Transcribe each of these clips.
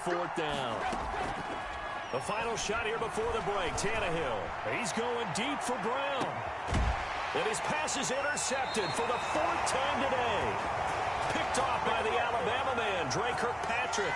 4th down. The final shot here before the break. Tannehill. He's going deep for Brown. And his pass is intercepted for the 4th time today. Picked off by the Alabama man, Dre Kirkpatrick.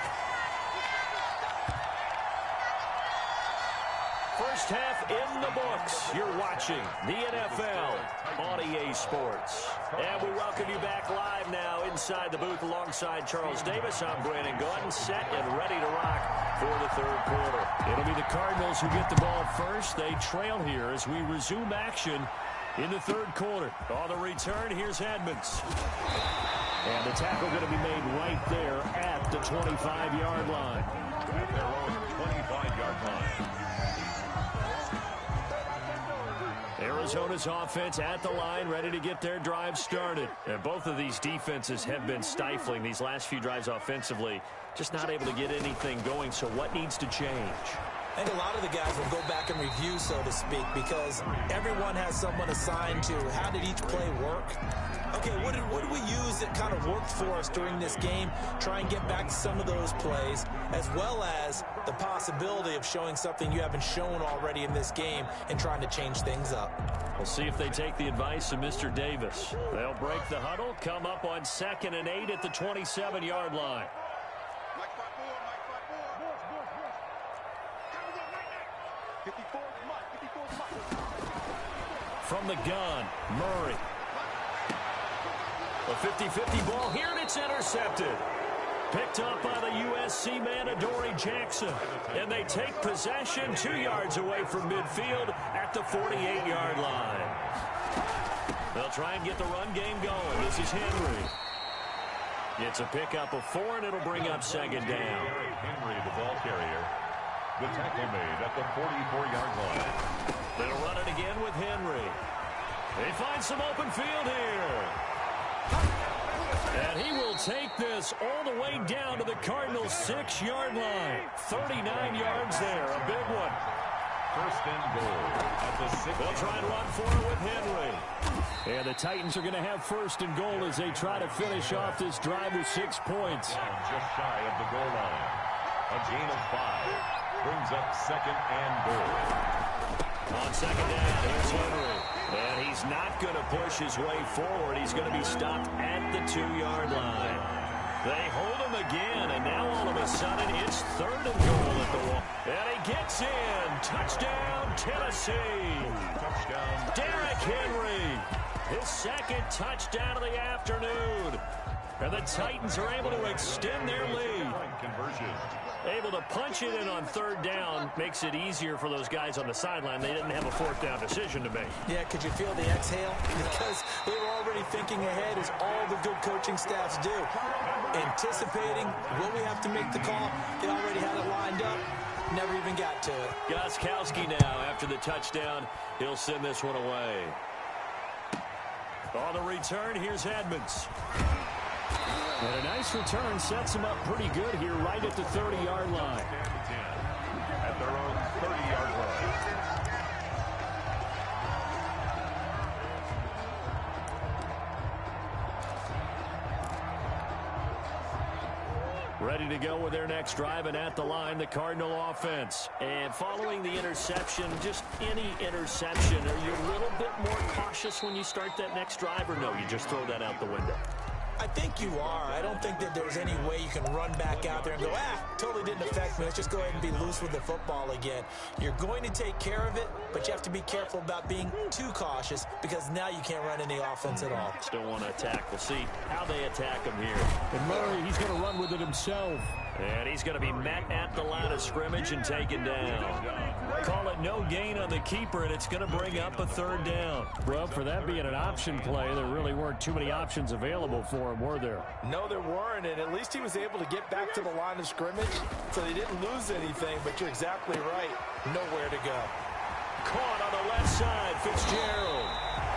First half in the books. You're watching the NFL on EA Sports. And we welcome you back live now inside the booth alongside Charles Davis. I'm Brandon Gaudin, set and ready to rock for the 3rd quarter. It'll be the Cardinals who get the ball first. They trail here as we resume action in the 3rd quarter. On the return, here's Edmonds. And the tackle going to be made right there at the 25-yard line. At their own 25-yard line. Arizona's offense at the line, ready to get their drive started. And both of these defenses have been stifling these last few drives offensively. Just not able to get anything going, so what needs to change? I think a lot of the guys will go back and review, so to speak, because everyone has someone assigned to how did each play work. Okay, what did we use that kind of worked for us during this game? Try and get back to some of those plays, as well as the possibility of showing something you haven't shown already in this game and trying to change things up. We'll see if they take the advice of Mr. Davis. They'll break the huddle, come up on 2nd and 8 at the 27-yard line. From the gun, Murray. A 50-50 ball here, and it's intercepted. Picked up by the USC man, Adoree Jackson. And they take possession 2 yards away from midfield at the 48-yard line. They'll try and get the run game going. This is Henry. It's a pickup of 4, and it'll bring up 2nd down. Henry, the ball carrier. The tackle made at the 44-yard line. They'll run it again with Henry. They find some open field here. And he will take this all the way down to the Cardinals' 6-yard line. 39 yards there, a big one. 1st and goal at the 6. They'll try and run for it with Henry. And the Titans are going to have 1st and goal as they try to finish off this drive with 6 points. Down just shy of the goal line. A gain of 5 brings up 2nd and goal. On 2nd down, here's Henry. And he's not going to push his way forward. He's going to be stopped at the 2-yard line. They hold him again, and now all of a sudden it's 3rd and goal at the wall. And he gets in. Touchdown, Tennessee. Touchdown. Derrick Henry. His 2nd touchdown of the afternoon. And the Titans are able to extend their lead. Conversion. Able to punch it in on 3rd down makes it easier for those guys on the sideline. They didn't have a 4th down decision to make. Yeah, could you feel the exhale? Because they were already thinking ahead, as all the good coaching staffs do. Anticipating, will we have to make the call? They already had it lined up. Never even got to it. Gostkowski now, after the touchdown, he'll send this one away. On the return, here's Edmonds. And a nice return sets him up pretty good here right at the 30-yard line. At their own 30-yard line. Ready to go with their next drive, and at the line, the Cardinal offense. And following the interception, just any interception, are you a little bit more cautious when you start that next drive, or no, you just throw that out the window? I think you are. I don't think that there's any way you can run back out there and go, totally didn't affect me. Let's just go ahead and be loose with the football again. You're going to take care of it, but you have to be careful about being too cautious, because now you can't run any offense at all. Still want to attack. We'll see how they attack him here. And Murray, he's going to run with it himself. And he's going to be met at the line of scrimmage and taken down. Call it no gain on the keeper, and it's going to bring up a 3rd down. Well, for that being an option play, there really weren't too many options available for him, were there? No, there weren't, and at least he was able to get back to the line of scrimmage, so they didn't lose anything, but you're exactly right. Nowhere to go. Caught on the left side, Fitzgerald.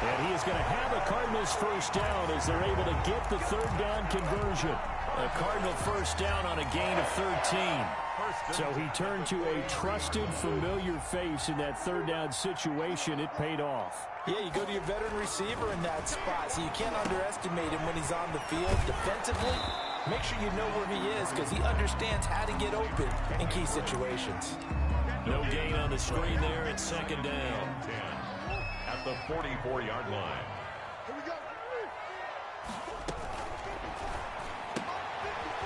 And he is going to have a Cardinals 1st down as they're able to get the 3rd down conversion. A Cardinal 1st down on a gain of 13. So he turned to a trusted, familiar face in that 3rd down situation. It paid off. Yeah, you go to your veteran receiver in that spot, so you can't underestimate him when he's on the field defensively Make sure you know where he is because he understands how to get open in key situations. No gain on the screen there. It's second down. 10 at the 44-yard line.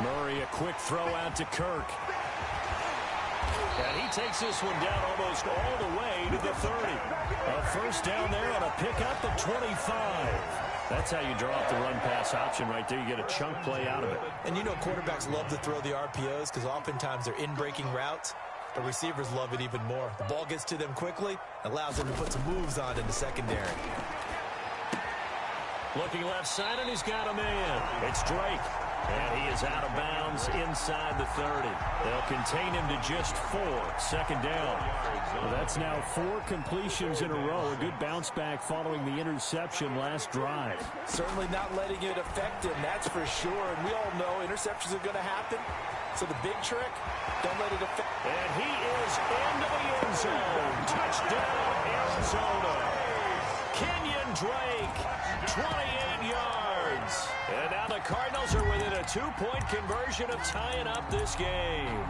Murray, a quick throw out to Kirk. And he takes this one down almost all the way to the 30. A first down there on a pickup at 25. That's how you draw up the run-pass option right there. You get a chunk play out of it. And you know quarterbacks love to throw the RPOs because oftentimes they're in-breaking routes. But receivers love it even more. The ball gets to them quickly, allows them to put some moves on in the secondary. Looking left side, and he's got a man. It's Drake. And he is out of bounds inside the 30. They'll contain him to just 4. Second down. Well, that's now 4 completions in a row. A good bounce back following the interception last drive. Certainly not letting it affect him, that's for sure. And we all know interceptions are going to happen. So the big trick, don't let it affect. And he is into the end zone. Touchdown, Arizona. Kenyon Drake, 28 yards. And now the Cardinals are within a 2-point conversion of tying up this game.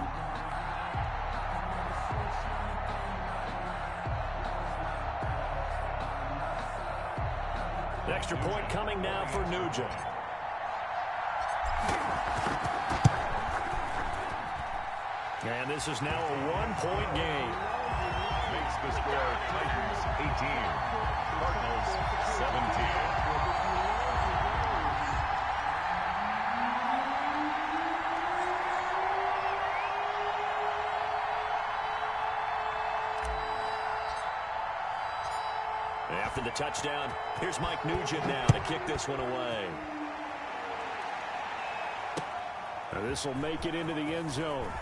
The extra point coming now for Nugent. And this is now a 1-point game. Makes the score Titans 18, Cardinals 17. After the touchdown, here's Mike Nugent now to kick this one away. This will make it into the end zone.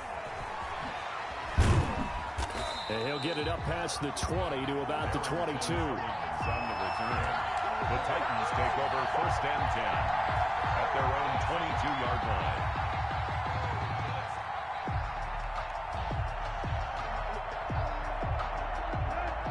And he'll get it up past the 20 to about the 22. On the return, the Titans take over first and 10 at their own 22-yard line.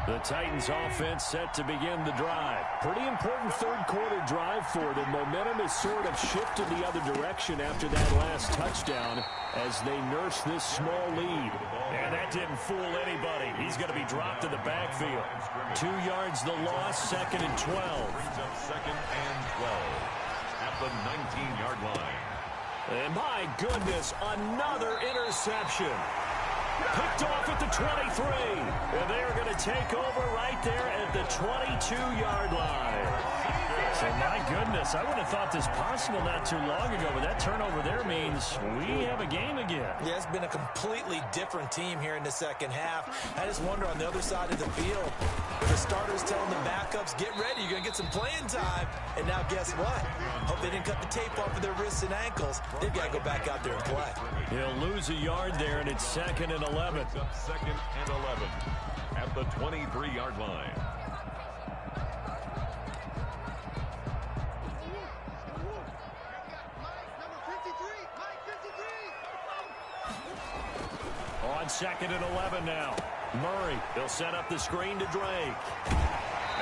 The Titans offense set to begin the drive. Pretty important third-quarter drive for them. Momentum has sort of shifted the other direction after that last touchdown as they nurse this small lead. And that didn't fool anybody. He's going to be dropped in the backfield. 2 yards the loss, second and 12. Brings up second and 12 at the 19-yard line. And my goodness, another interception. Picked off at the 23. And they're going to take over right there at the 22-yard line. So my goodness, I would have thought this possible not too long ago, but that turnover there means we have a game again. Yeah, it's been a completely different team here in the second half. I just wonder on the other side of the field, the starters telling the backups, get ready, you're going to get some playing time. And now guess what? Hope they didn't cut the tape off of their wrists and ankles. They've got to go back out there and play. He'll lose a yard there, and it's second and 11. Second and 11 at the 23-yard line. On second and 11 now. Murray, he'll set up the screen to Drake.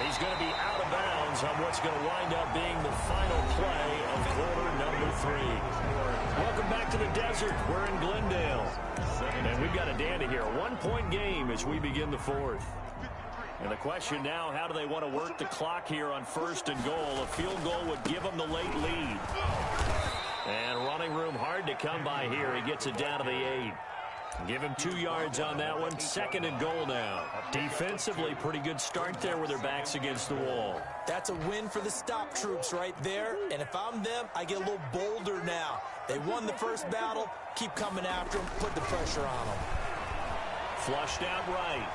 He's going to be out of bounds on what's going to wind up being the final play of quarter number 3. Welcome back to the desert. We're in Glendale. And we've got a dandy here. A 1-point game as we begin the 4th. And the question now, how do they want to work the clock here on first and goal? A field goal would give them the late lead. And running room hard to come by here. He gets it down to the 8. Give him 2 yards on that one. Second and goal now. Defensively, pretty good start there with their backs against the wall. That's a win for the stop troops right there. And if I'm them, I get a little bolder now. They won the first battle. Keep coming after them. Put the pressure on them. Flushed out right.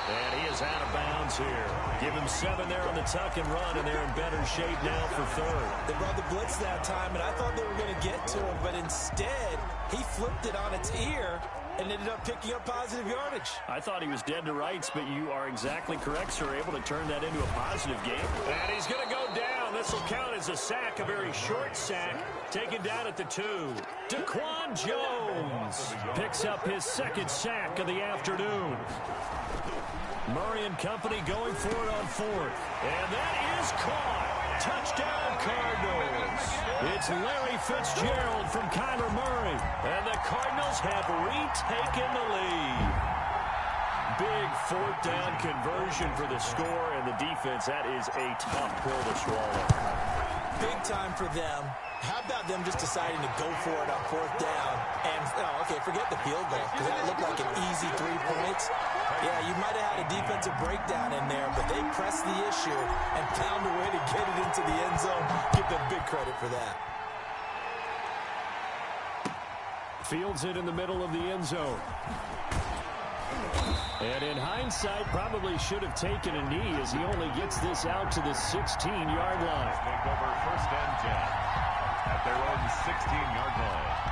And he is out of bounds here. Give him 7 there on the tuck and run, and they're in better shape now for third. They brought the blitz that time, and I thought they were going to get to him, but instead, he flipped it on its ear and ended up picking up positive yardage. I thought he was dead to rights, but you are exactly correct, sir. Able to turn that into a positive game. And he's going to go down. This will count as a sack, a very short sack, taken down at the 2. Daquan Jones picks up his second sack of the afternoon. Murray and company going for it on 4th. And that is caught. Touchdown, Cardinals. It's Larry Fitzgerald from Kyler Murray. And the Cardinals have retaken the lead. Big fourth down conversion for the score, and the defense, that is a tough pill to swallow. Big time for them. How about them just deciding to go for it on fourth down? And, okay, forget the field goal, because that looked like an easy 3 points. Yeah, you might have had a defensive breakdown in there, but they pressed the issue and found a way to get it into the end zone. Give them big credit for that. Fields it in the middle of the end zone. And in hindsight, probably should have taken a knee as he only gets this out to the 16-yard line. Take over first and 10 at their own 16-yard line.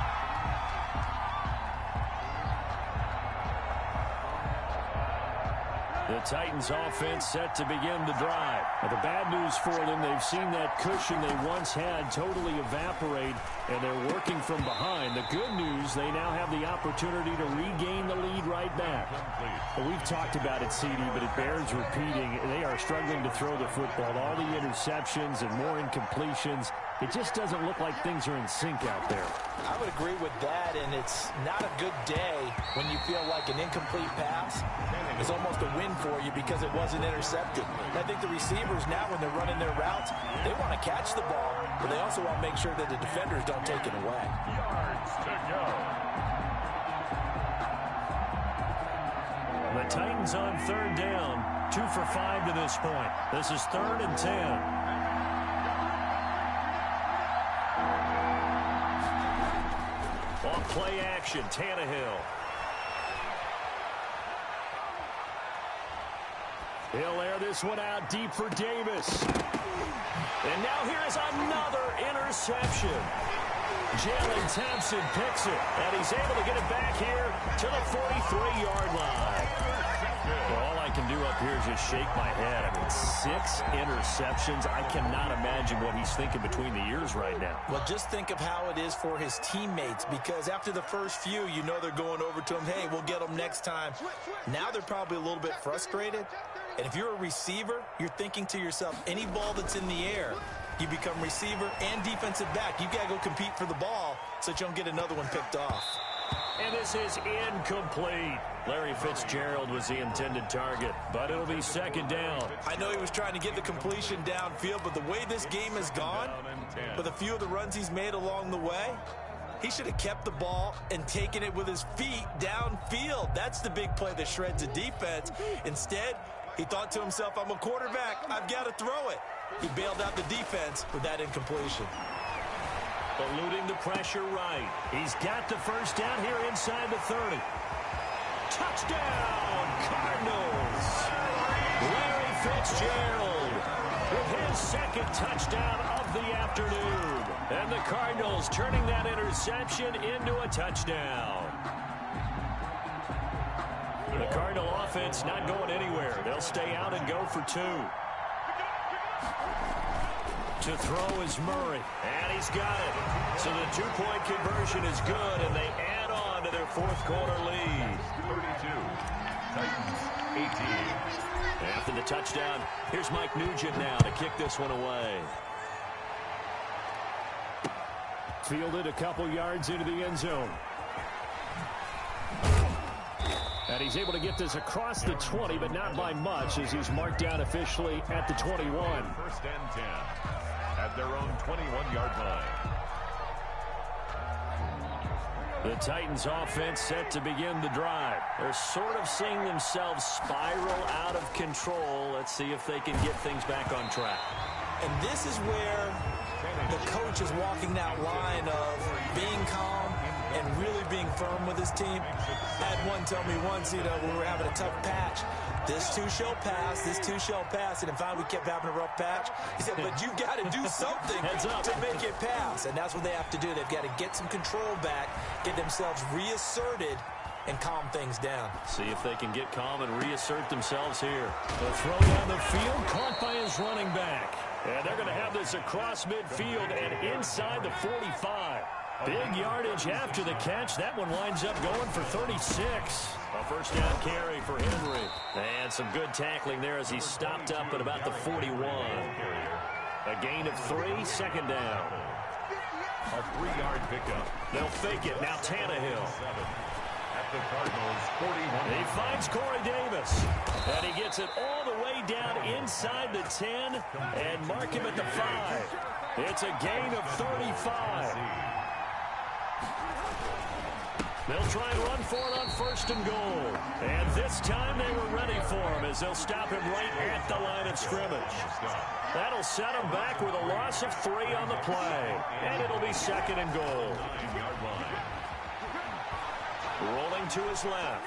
The Titans offense set to begin the drive. Now, the bad news for them, they've seen that cushion they once had totally evaporate, and they're working from behind. The good news, they now have the opportunity to regain the lead right back. Well, we've talked about it, CD, but it bears repeating. They are struggling to throw the football. All the interceptions and more incompletions. It just doesn't look like things are in sync out there. I would agree with that, and it's not a good day when you feel like an incomplete pass is almost a win for you because it wasn't intercepted. And I think the receivers now, when they're running their routes, they want to catch the ball, but they also want to make sure that the defenders don't take it away. Yards to go. The Titans on third down, 2 for 5 to this point. This is 3rd and 10. On play action, Tannehill. He'll air this one out deep for Davis. And now here is another interception. Jalen Thompson picks it, and he's able to get it back here to the 43-yard line. Well, all I can do up here is just shake my head. I mean, 6 interceptions. I cannot imagine what he's thinking between the ears right now. Well, just think of how it is for his teammates, because after the first few, you know they're going over to him, hey, we'll get them next time. Now they're probably a little bit frustrated. And if you're a receiver, you're thinking to yourself, any ball that's in the air, you become receiver and defensive back. You've got to go compete for the ball so that you don't get another one picked off. And this is incomplete. Larry Fitzgerald was the intended target, but it'll be 2nd down. I know he was trying to get the completion downfield, but the way this game has gone, with a few of the runs he's made along the way, he should have kept the ball and taken it with his feet downfield. That's the big play that shreds a defense. Instead, he thought to himself, I'm a quarterback. I've got to throw it. He bailed out the defense with that incompletion. Eluding the pressure right. He's got the first down here inside the 30. Touchdown, Cardinals. Larry Fitzgerald with his 2nd touchdown of the afternoon. And the Cardinals turning that interception into a touchdown. The Cardinal offense not going anywhere. They'll stay out and go for 2. To throw is Murray, and he's got it. So the 2-point conversion is good, and they add on to their 4th quarter lead. 32, Titans 18. After the touchdown, here's Mike Nugent now to kick this one away. Fielded a couple yards into the end zone. And he's able to get this across the 20, but not by much, as he's marked down officially at the 21. 1st and 10 at their own 21-yard line. The Titans offense set to begin the drive. They're sort of seeing themselves spiral out of control. Let's see if they can get things back on track. And this is where the coach is walking that line of being calm and really being firm with his team. I had one tell me once, we were having a tough patch. This too shall pass, this too shall pass. And in fact, we kept having a rough patch. He said, but you've got to do something to make it pass. And that's what they have to do. They've got to get some control back, get themselves reasserted, and calm things down. See if they can get calm and reassert themselves here. The throw down the field, caught by his running back. And they're going to have this across midfield and inside the 45. Big yardage after the catch. That one winds up going for 36. A first down carry for Henry. And some good tackling there as he stopped up at about the 41. A gain of 3, second down. A 3-yard pickup. They'll fake it. Now Tannehill. At the Cardinals' 41. He finds Corey Davis. And he gets it all the way down inside the 10 and mark him at the 5. It's a gain of 35. They'll try and run for it on 1st and goal. And this time they were ready for him as they'll stop him right at the line of scrimmage. That'll set him back with a loss of 3 on the play. And it'll be 2nd and goal. Rolling to his left.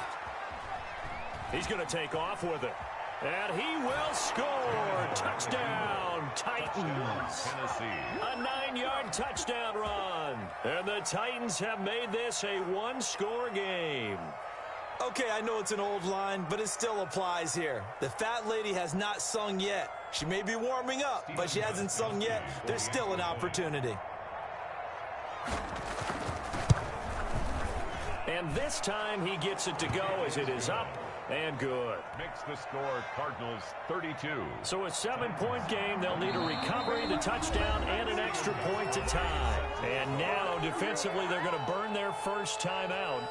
He's going to take off with it. And he will score. Touchdown, Titans. A 9-yard touchdown run. And the Titans have made this a 1-score game. Okay, I know it's an old line, but it still applies here. The fat lady has not sung yet. She may be warming up, but she hasn't sung yet. There's still an opportunity. And this time he gets it to go as it is up and good. Makes the score Cardinals 32. So a 7-point game. They'll need a recovery, the touchdown, and an extra point to tie. And now defensively they're going to burn their first timeout.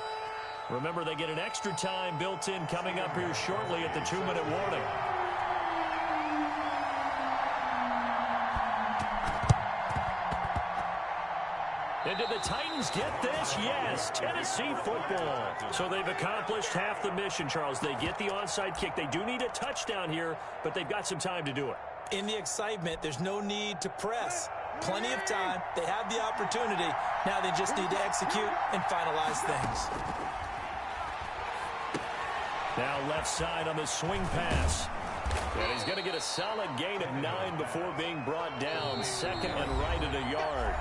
Remember, they get an extra time built in coming up here shortly at the 2-minute warning. And did the Titans get this? Yes, Tennessee football. So they've accomplished half the mission, Charles. They get the onside kick. They do need a touchdown here, but they've got some time to do it. In the excitement, there's no need to press. Plenty of time. They have the opportunity. Now they just need to execute and finalize things. Now left side on the swing pass. And he's going to get a solid gain of 9 before being brought down. 2nd and right at a yard.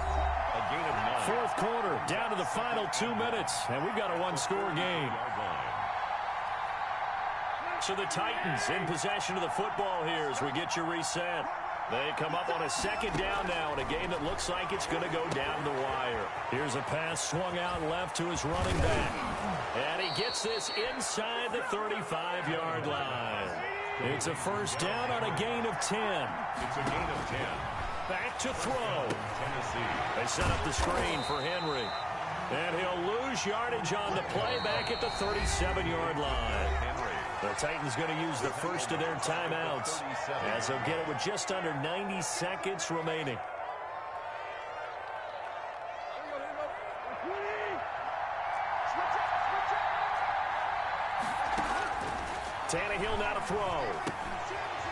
A gain of 9. 4th quarter, down to the final 2 minutes, and we've got a 1-score game. So the Titans in possession of the football here as we get you reset. They come up on a 2nd down now in a game that looks like it's going to go down the wire. Here's a pass swung out left to his running back. And he gets this inside the 35-yard line. It's a 1st down on a gain of 10. It's a gain of 10. Back to throw. Tennessee. They set up the screen for Henry. And he'll lose yardage on the play back at the 37-yard line. The Titans going to use the first of their timeouts as they'll get it with just under 90 seconds remaining. Tannehill now to throw.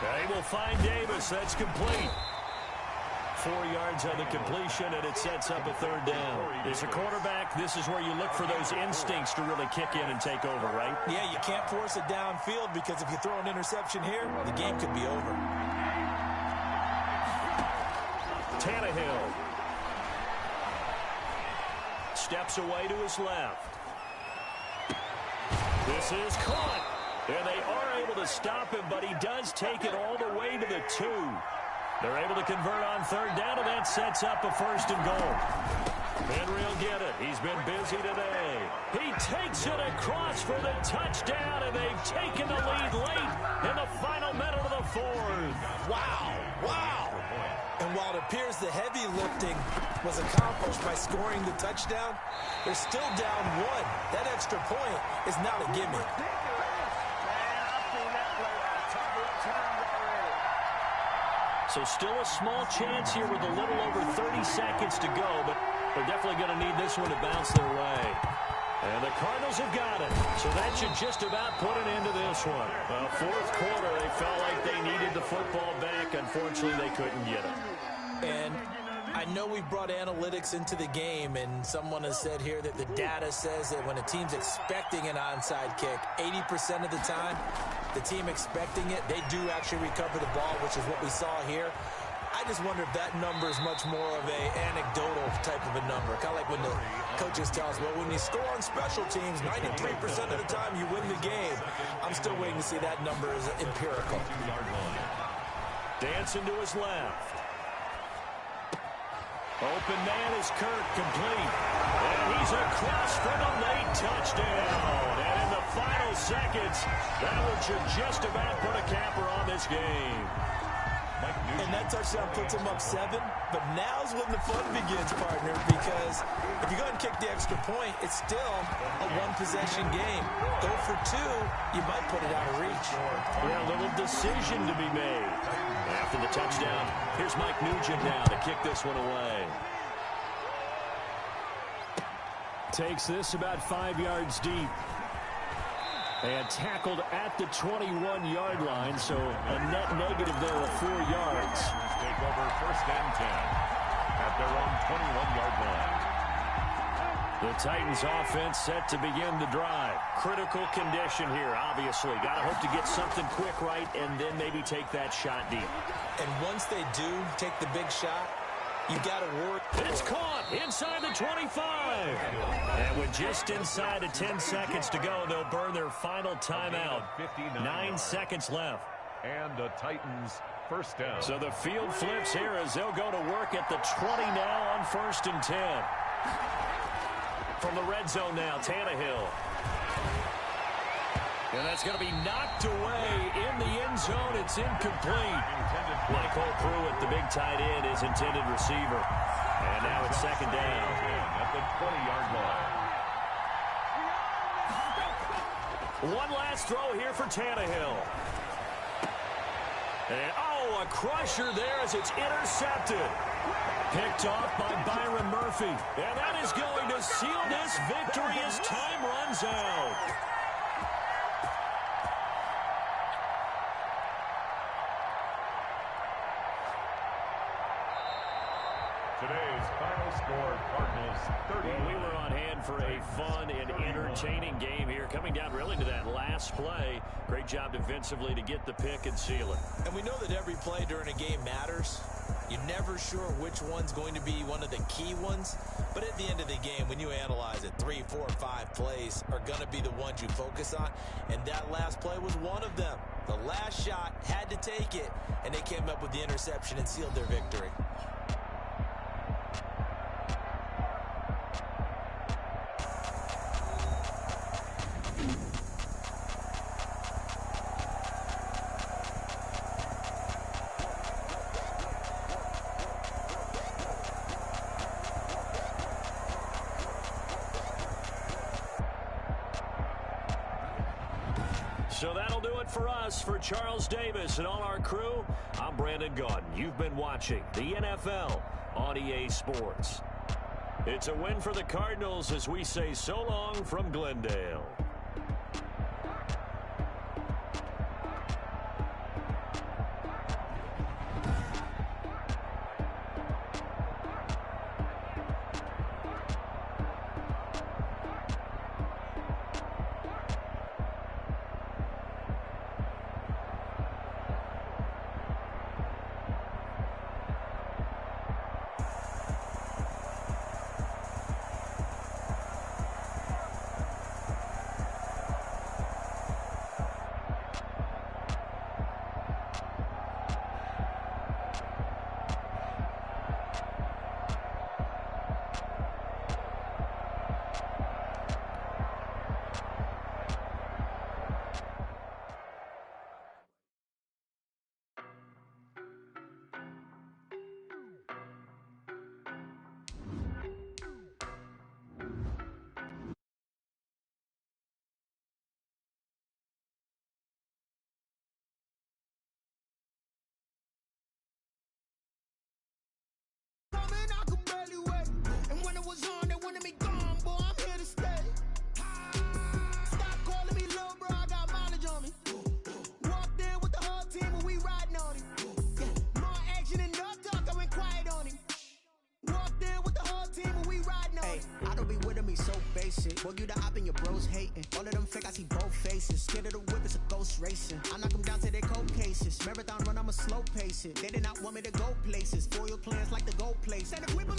They will find Davis. That's complete. 4 yards on the completion, and it sets up a 3rd down. As a quarterback, this is where you look for those instincts to really kick in and take over, right? Yeah, you can't force it downfield because if you throw an interception here, the game could be over. Tannehill steps away to his left. This is caught. And they are able to stop him, but he does take it all the way to the 2. They're able to convert on 3rd down, and that sets up a 1st and goal. Henry will get it. He's been busy today. He takes it across for the touchdown, and they've taken the lead late in the final minute of the 4th. Wow, wow. And while it appears the heavy lifting was accomplished by scoring the touchdown, they're still down 1. That extra point is not a gimme. So still a small chance here with a little over 30 seconds to go, but they're definitely going to need this one to bounce their way. And the Cardinals have got it. So that should just about put an end to this one. Well, 4th quarter, they felt like they needed the football back. Unfortunately, they couldn't get it. And I know we brought analytics into the game, and someone has said here that the data says that when a team's expecting an onside kick, 80% of the time, the team expecting it, they do actually recover the ball, which is what we saw here. I just wonder if that number is much more of a anecdotal type of a number. Kind of like when the coaches tell us, well, when you score on special teams, 93% of the time you win the game. I'm still waiting to see that number is empirical. Dancing to his left. Open man is Kirk, complete. And he's across for the late touchdown. And in the final seconds, that one should just about put a capper on this game. And that touchdown puts them up 7. But now's when the fun begins, partner, because if you go ahead and kick the extra point, it's still a one-possession game. Go for 2, you might put it out of reach. Yeah, a little decision to be made. After the touchdown, here's Mike Nugent now to kick this one away. Takes this about 5 yards deep. And tackled at the 21-yard line, so a net negative there of 4 yards. Take over 1st and 10 at their own 21-yard line. The Titans offense set to begin the drive. Critical condition here, obviously. Got to hope to get something quick right and then maybe take that shot deep. And once they do take the big shot, you got to work. It's caught inside the 25. And with just inside of 10 seconds to go, they'll burn their final timeout. 9 seconds left. And the Titans 1st down. So the field flips here as they'll go to work at the 20 now on 1st and 10. From the red zone now, Tannehill. And that's going to be knocked away in the end zone. It's incomplete. Michael Pruitt, the big tight end, is intended receiver. And now it's 2nd down. At the 20-yard line. One last throw here for Tannehill. And, a crusher there as it's intercepted. Picked off by Byron Murphy. And that is going to seal this victory as time runs out. Today's final score, Cardinals 30. Well, we were on hand for a fun and entertaining game here, coming down really to that last play. Great job defensively to get the pick and seal it. And we know that every play during a game matters. You're never sure which one's going to be one of the key ones. But at the end of the game, when you analyze it, 3, 4, 5 plays are going to be the ones you focus on. And that last play was one of them. The last shot had to take it, and they came up with the interception and sealed their victory. So that'll do it for us. For Charles Davis and all our crew, I'm Brandon Gaudin. You've been watching the NFL on EA Sports. It's a win for the Cardinals as we say so long from Glendale. Boy, you the op and your bros hating. All of them fake, I see both faces. Scared of the whip, it's a ghost racing. I knock them down to their cold cases. Marathon run, I'ma slow pace it. They did not want me to go places. Foil plans like the gold place. And the whip